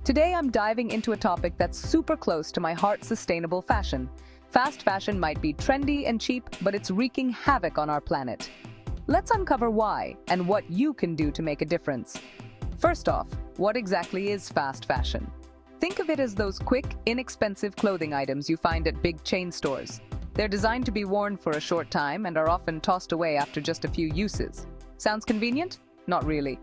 Today I'm diving into a topic that's super close to my heart: sustainable fashion. Fast fashion might be trendy and cheap, but it's wreaking havoc on our planet. Let's uncover why and what you can do to make a difference. First off, what exactly is fast fashion? Think of it as those quick, inexpensive clothing items you find at big chain stores. They're designed to be worn for a short time and are often tossed away after just a few uses. Sounds convenient? Not really.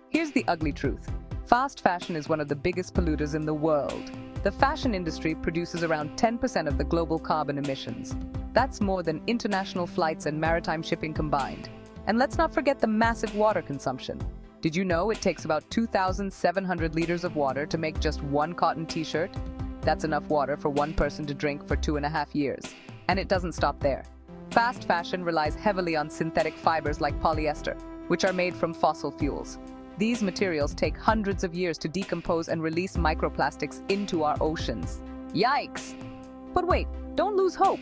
Here's the ugly truth. Fast fashion is one of the biggest polluters in the world. The fashion industry produces around 10% of the global carbon emissions. That's more than international flights and maritime shipping combined. And let's not forget the massive water consumption. Did you know it takes about 2,700 liters of water to make just one cotton t-shirt? That's enough water for one person to drink for 2.5 years. And it doesn't stop there. Fast fashion relies heavily on synthetic fibers like polyester, which are made from fossil fuels. These materials take hundreds of years to decompose and release microplastics into our oceans. Yikes! But wait, don't lose hope.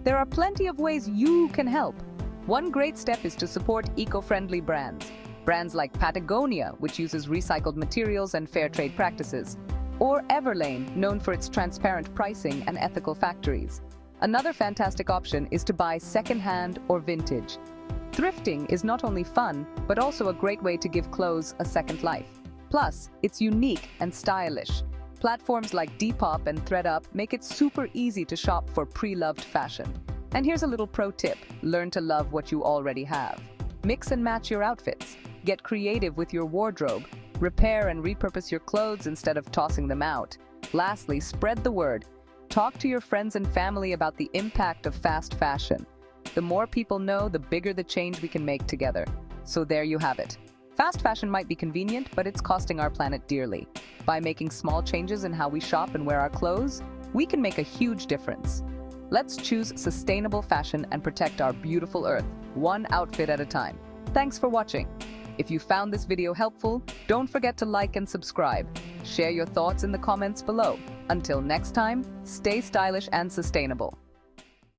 There are plenty of ways you can help. One great step is to support eco-friendly brands. Brands like Patagonia, which uses recycled materials and fair trade practices, or Everlane, known for its transparent pricing and ethical factories. Another fantastic option is to buy second-hand or vintage. Thrifting is not only fun, but also a great way to give clothes a second life. Plus, it's unique and stylish. Platforms like Depop and ThreadUp make it super easy to shop for pre-loved fashion. And here's a little pro tip: learn to love what you already have. Mix and match your outfits. Get creative with your wardrobe. Repair and repurpose your clothes instead of tossing them out. Lastly, spread the word. Talk to your friends and family about the impact of fast fashion. The more people know, the bigger the change we can make together. So there you have it. Fast fashion might be convenient, but it's costing our planet dearly. By making small changes in how we shop and wear our clothes, we can make a huge difference. Let's choose sustainable fashion and protect our beautiful Earth, one outfit at a time. Thanks for watching. If you found this video helpful, don't forget to like and subscribe. Share your thoughts in the comments below. Until next time, stay stylish and sustainable.